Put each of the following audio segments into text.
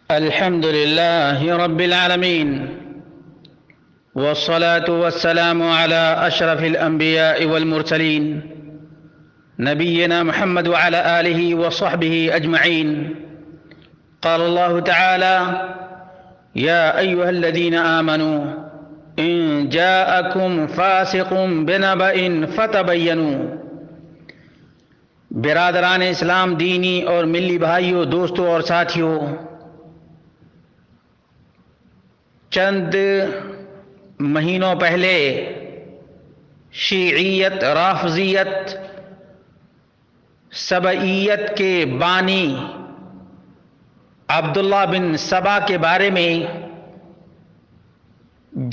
الحمد لله رب العالمين، والصلاة والسلام على أشرف الأنبياء والمرسلين نبينا محمد وعلى آله وصحبه أجمعين. قال الله تعالى: يا أيها الذين آمنوا إن جاءكم فاسق بنبأ فتبينوا. برادران اسلام، دینی اور ملی بھائیوں، دوستوں اور ساتھیوں، چند مہینوں پہلے شیعیت، رافضیت، سبعیت کے بانی عبداللہ بن سبا کے بارے میں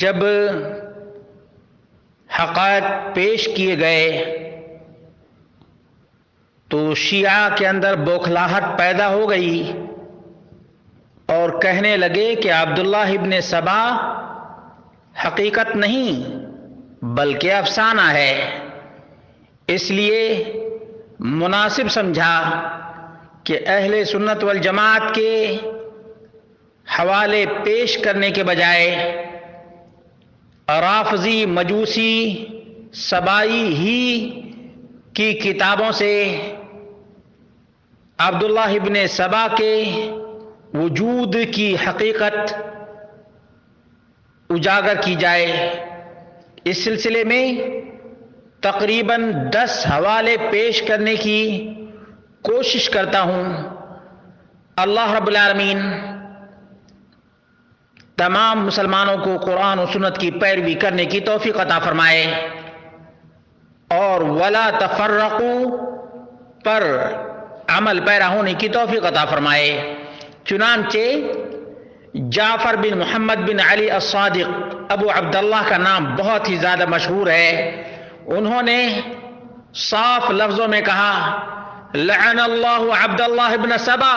جب حقائق پیش کیے گئے تو شیعہ کے اندر بوکھلاہٹ پیدا ہو گئی اور کہنے لگے کہ عبداللہ ابن سبا حقیقت نہیں بلکہ افسانہ ہے. اس لیے مناسب سمجھا کہ اہل سنت والجماعت کے حوالے پیش کرنے کے بجائے رافضی، مجوسی، سبائی ہی کی کتابوں سے عبداللہ ابن سبا کے وجود کی حقیقت اجاگر کی جائے. اس سلسلے میں تقریباً 10 حوالے پیش کرنے کی کوشش کرتا ہوں. اللہ رب العالمین تمام مسلمانوں کو قرآن و سنت کی پیروی کرنے کی توفیق عطا فرمائے اور ولا تفرقوا پر عمل پیرا ہونے کی توفیق عطا فرمائے. چنانچہ جعفر بن محمد بن علی الصادق، ابو عبداللہ کا نام بہت ہی زیادہ مشہور ہے. انہوں نے صاف لفظوں میں کہا: لعن اللہ عبداللہ ابن سبا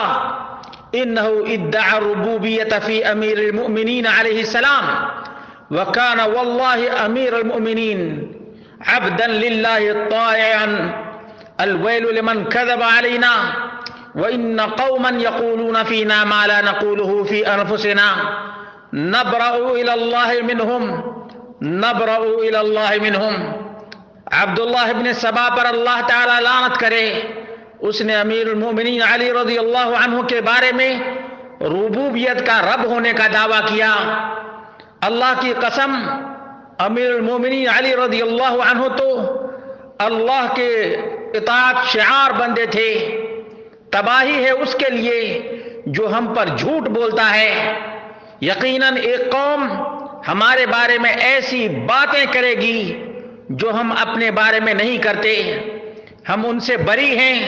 انہ ادعى الربوبیۃ فی امیر المؤمنین علیہ السلام وکان واللہ امیر المؤمنین عبدا للہ طائعا الویل لمن کذب علینا وَإِنَّ قَوْمًا يَقُولُونَ فِينَا مَا لَا نَقُولُهُ فِي أَنفُسِنَا نَبْرَأُ إِلَى اللَّهِ مِنْهُمْ. عبداللہ ابن سبا پر اللہ تعالی لعنت کرے. اس نے امیر المومنین علی رضی اللہ عنہ کے بارے میں ربوبیت کا رب ہونے کا دعویٰ کیا. اللہ کی قسم، امیر المومنین علی رضی اللہ عنہ تو اللہ کے اطاعت شعار بندے تھے. تباہی ہے اس کے لیے جو ہم پر جھوٹ بولتا ہے. یقیناً ایک قوم ہمارے بارے میں ایسی باتیں کرے گی جو ہم اپنے بارے میں نہیں کرتے. ہم ان سے بری ہیں،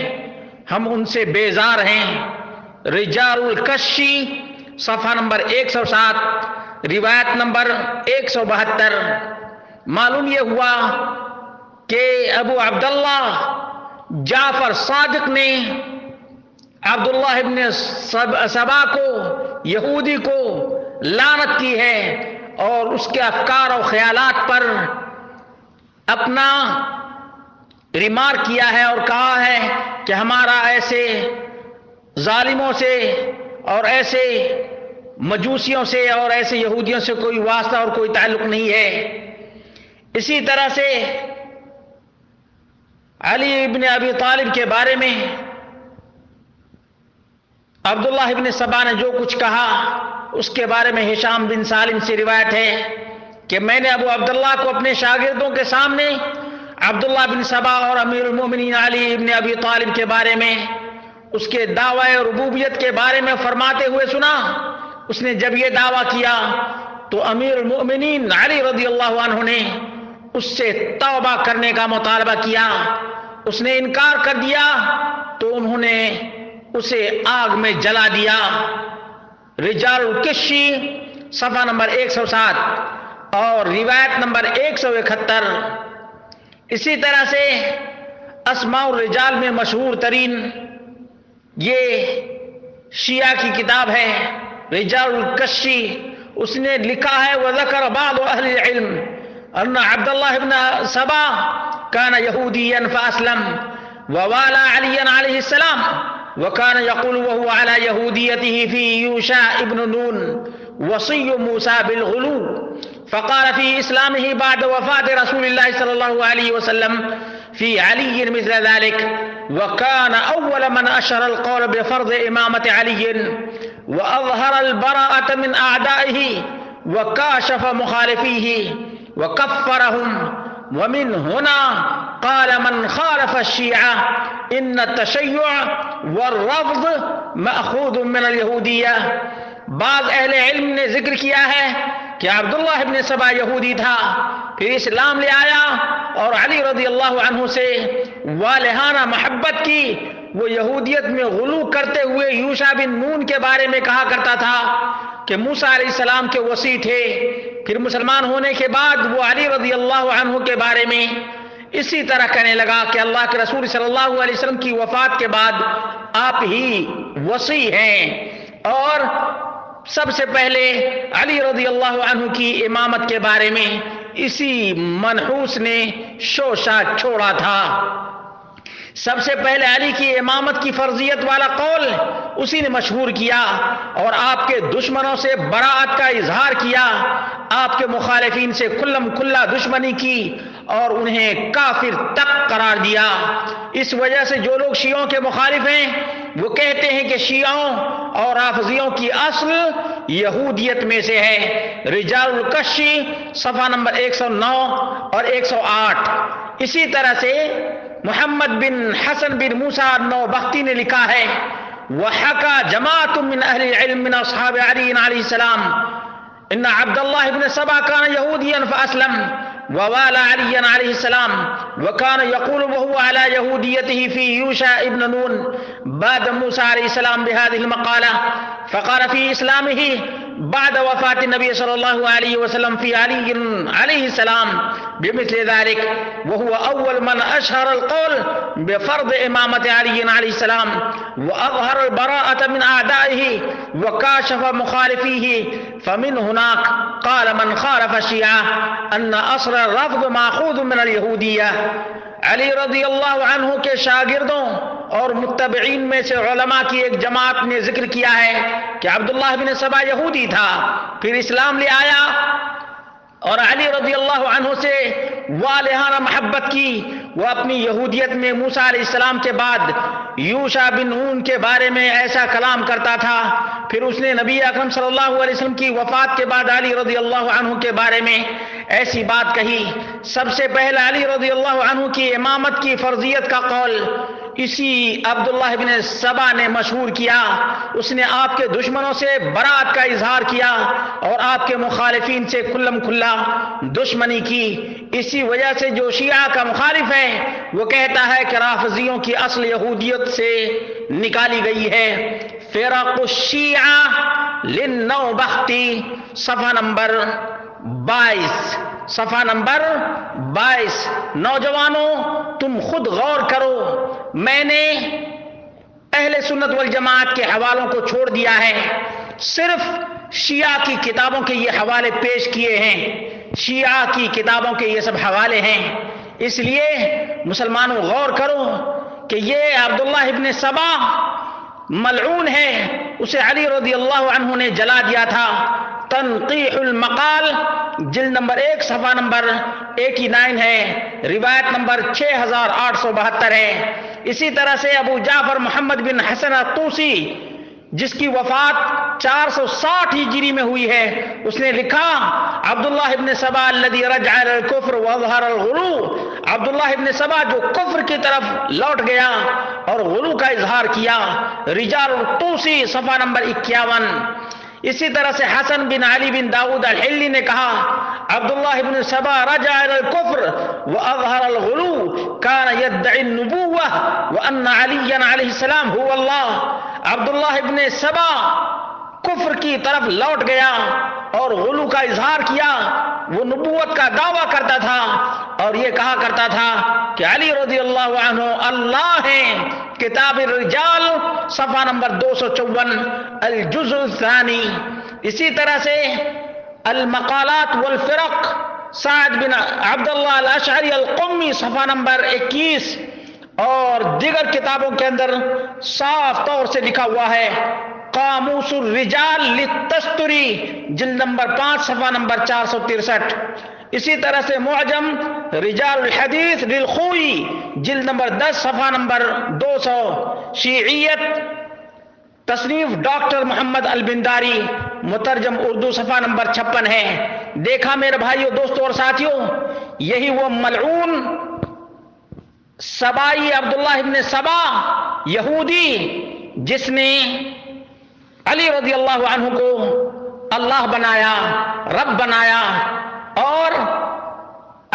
ہم ان سے بیزار ہیں. رجال الکشی، صفحہ نمبر 107، روایت نمبر 172. معلوم یہ ہوا کہ ابو عبداللہ جعفر صادق نے عبداللہ ابن سبا کو، یہودی کو لعنت کی ہے اور اس کے افکار و خیالات پر اپنا ریمارک کیا ہے اور کہا ہے کہ ہمارا ایسے ظالموں سے اور ایسے مجوسیوں سے اور ایسے یہودیوں سے کوئی واسطہ اور کوئی تعلق نہیں ہے. اسی طرح سے علی ابن ابی طالب کے بارے میں عبداللہ ابن سبا نے جو کچھ کہا اس کے بارے میں ہشام بن سالم سے روایت ہے کہ میں نے ابو عبداللہ کو اپنے شاگردوں کے سامنے عبداللہ بن سبا اور امیر المومنین علی ابن ابی طالب کے بارے میں اس کے دعوی ربوبیت کے بارے میں فرماتے ہوئے سنا. اس نے جب یہ دعویٰ کیا تو امیر المومنین علی رضی اللہ عنہ نے اس سے توبہ کرنے کا مطالبہ کیا. اس نے انکار کر دیا تو انہوں نے اسے آگ میں جلا دیا. رجال الکشی، صفحہ نمبر 107 اور روایت نمبر 171. اسی طرح سے اسماء الرجال میں مشہور ترین یہ شیعہ کی کتاب ہے رجال الکشی. اس نے لکھا ہے: وذکر بعض اہل العلم ان عبداللہ ابن سبا كان يهوديا فأسلم ووالى عليا عليه السلام وكان يقول وهو على يهوديته في يوشع ابن نون وصي موسى بالغلو، فقال في إسلامه بعد وفاة رسول الله صلى الله عليه وسلم في علي مثل ذلك، وكان أول من أشهر القول بفرض إمامة علي وأظهر البراءة من أعدائه وكاشف مخالفيه وكفرهم. ومن هنا قال من خالف الشيعة إن التشيع والرفض مأخوذ من اليہودیہ۔ بعض اہل علم نے ذکر کیا ہے کہ عبداللہ ابن سبا یہودی تھا، پھر اسلام لے آیا اور علی رضی اللہ عنہ سے والہانہ محبت کی۔ وہ یہودیت میں غلو کرتے ہوئے یوشع بن نون کے بارے میں کہا کرتا تھا کہ موسیٰ علیہ السلام کے وصی تھے۔ پھر مسلمان ہونے کے بعد وہ علی رضی اللہ عنہ کے بارے میں اسی طرح کہنے لگا کہ اللہ کے رسول صلی اللہ علیہ وسلم کی وفات کے بعد آپ ہی وصی ہیں، اور سب سے پہلے علی رضی اللہ عنہ کی امامت کے بارے میں اسی منحوس نے شوشہ چھوڑا تھا۔ سب سے پہلے علی کی امامت کی فرضیت والا قول اسی نے مشہور کیا اور آپ کے دشمنوں سے براءت کا اظہار کیا، آپ کے مخالفین سے کھلم کھلا دشمنی کی اور انہیں کافر تک قرار دیا۔ اس وجہ سے جو لوگ شیعوں کے مخالف ہیں وہ کہتے ہیں کہ شیعوں اور رافضیوں کی اصل یہودیت میں سے ہے۔ رجال الکشی صفحہ نمبر 109 اور 108۔ اسی طرح سے محمد بن حسن بن موسیٰ النوبختی نے لکھا ہے وَحَكَى جَمَاعَةٌ مِّنْ أَهْلِ الْعِلْمِ مِنْ أَصْحَابِ عَلِيٍّ عَلَيْهِ السَّلَامِ إِنَّ عَبْدَ اللَّهِ بْنَ سَبَا كَانَ يَهُودِيًّا فَأَسْلَمَ ووالى عليا عليه السلام وكان يقول وهو على يهوديته في يوشع ابن نون بعد موسى عليه السلام بهذه المقالة، فقال في إسلامه بعد وفاة النبي صلى الله عليه وسلم في علي عليه السلام بمثل ذلك، وهو أول من أشهر القول بفرض إمامة علي عليه السلام وأظهر البراءة من أعدائه وكاشف مخالفيه. فمن هناك قال من خالف الشيعة أن أصل الرفض مأخوذ من اليهودية. علی رضی اللہ عنہ کے شاگردوں اور متبعین میں سے علماء کی ایک جماعت نے ذکر کیا ہے کہ عبداللہ بن سبا یہودی تھا، پھر اسلام لے آیا اور علی رضی اللہ عنہ سے والہانہ محبت کی۔ وہ اپنی یہودیت میں موسیٰ علیہ السلام کے بعد یوشع بن نون کے بارے میں ایسا کلام کرتا تھا، پھر اس نے نبی اکرم صلی اللہ علیہ وسلم کی وفات کے بعد علی رضی اللہ عنہ کے بارے میں ایسی بات کہی۔ سب سے پہلے علی رضی اللہ عنہ کی امامت کی فرضیت کا قول اسی عبداللہ بن سبا نے مشہور کیا۔ اس نے آپ کے دشمنوں سے برات کا اظہار کیا اور آپ کے مخالفین سے کھلم کھلا دشمنی کی۔ اسی وجہ سے جو شیعہ کا مخالف ہے وہ کہتا ہے کہ رافضیوں کی اصل یہودیت سے نکالی گئی ہے۔ فرق الشیعہ للنوبختی صفحہ نمبر 22۔ نوجوانوں تم خود غور کرو، میں نے اہل سنت والجماعت کے حوالوں کو چھوڑ دیا ہے، صرف شیعہ کی کتابوں کے یہ حوالے پیش کیے ہیں، شیعہ کی کتابوں کے یہ سب حوالے ہیں۔ اس لیے مسلمانوں غور کرو کہ یہ عبداللہ ابن سبا ملعون ہے، اسے علی رضی اللہ عنہ نے جلا دیا تھا۔ تنقیح المقال جلد نمبر 1 صفحہ نمبر 89 ہے، روایت نمبر 6872 ہے۔ اسی طرح سے ابو جعفر محمد بن حسن الطوسی جس کی وفات 460 ہجری میں ہوئی ہے، اس نے لکھا عبداللہ ابن سبا الذي رجع الى الكفر واظهر الغلو، عبداللہ ابن سبا جو کفر کی طرف لوٹ گیا اور غلو کا اظہار کیا۔ رجال الطوسی صفحہ نمبر 51۔ اسی طرح سے حسن بن علی بن داؤد الحلی نے کہا عبداللہ ابن سبا رجع الى الكفر واظهر الغلو كان يدعي النبوة وان عليا عليه السلام هو الله۔ عبداللہ ابن سبا کفر کی طرف لوٹ گیا اور غلو کا اظہار کیا، وہ نبوت کا دعویٰ کرتا تھا اور یہ کہا کرتا تھا کہ علی رضی اللہ عنہ اللہ ہیں۔ کتاب الرجال صفحہ نمبر 254 الجزء الثانی۔ اسی طرح سے المقالات والفرق سعد بن عبداللہ الاشعری القمی صفحہ نمبر 21 اور دیگر کتابوں کے اندر صاف طور سے لکھا ہوا ہے، قاموس الرجال للتستری جلد نمبر 5 صفحہ نمبر 463. اسی طرح سے معجم رجال الحدیث للخوئی جلد نمبر 10 صفحہ نمبر 200. شیعیت تصنیف ڈاکٹر محمد البنداری مترجم اردو صفحہ نمبر 56 ہے. دیکھا میرے بھائیوں، دوستوں اور ساتھیوں، یہی وہ ملعون سبائی عبداللہ ابن سبا یہودی جس نے علی رضی اللہ عنہ کو اللہ بنایا، رب بنایا، اور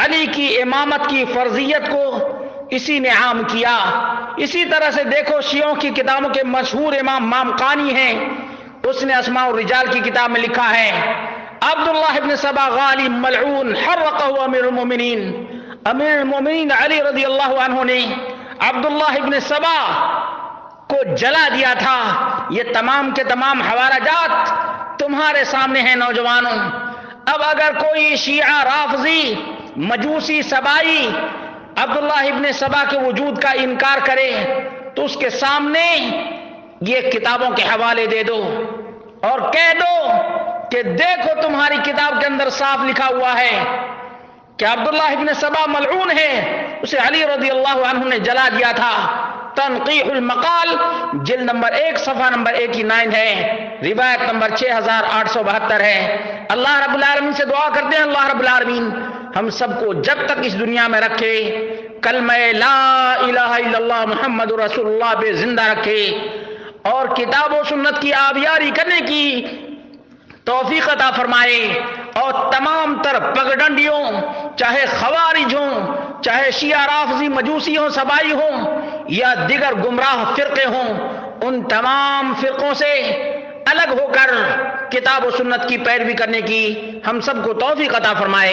علی کی امامت کی فرضیت کو اسی نے عام کیا. اسی طرح سے دیکھو شیعوں کی کتابوں کے مشہور امام مامقانی ہیں، اس نے اسماء الرجال کی کتاب میں لکھا ہے، عبداللہ ابن سبا غالی ملعون حرقہ امیر المومنین، امیر المومنین علی رضی اللہ عنہ نے عبداللہ ابن سبا کو جلا دیا تھا. یہ تمام کے تمام حوالہ جات تمہارے سامنے ہیں نوجوانوں. اب اگر کوئی شیعہ رافضی مجوسی سبائی عبداللہ ابن سبا کے وجود کا انکار کرے تو اس کے سامنے یہ کتابوں کے حوالے دے دو اور کہہ دو کہ دیکھو تمہاری کتاب کے اندر صاف لکھا ہوا ہے کہ عبداللہ ابن سبا ملعون ہے، اسے علی رضی اللہ عنہ نے جلا دیا تھا. تنقیح المقال جلد نمبر 1 صفحہ نمبر 89 ہے، روایت نمبر 6872 ہے. اللہ رب العالمین سے دعا کرتے ہیں، اللہ رب العالمین ہم سب کو جب تک اس دنیا میں رکھے کلمہ لا الہ الا اللہ محمد رسول اللہ پہ زندہ رکھے اور کتاب و سنت کی آبیاری کرنے کی توفیق عطا فرمائے، اور تمام تر پگڈنڈیوں، چاہے خوارج ہوں، چاہے شیعہ رافضی مجوسی ہوں، سبائی ہوں، یا دیگر گمراہ فرقے ہوں، ان تمام فرقوں سے الگ ہو کر کتاب و سنت کی پیروی کرنے کی ہم سب کو توفیق عطا فرمائے.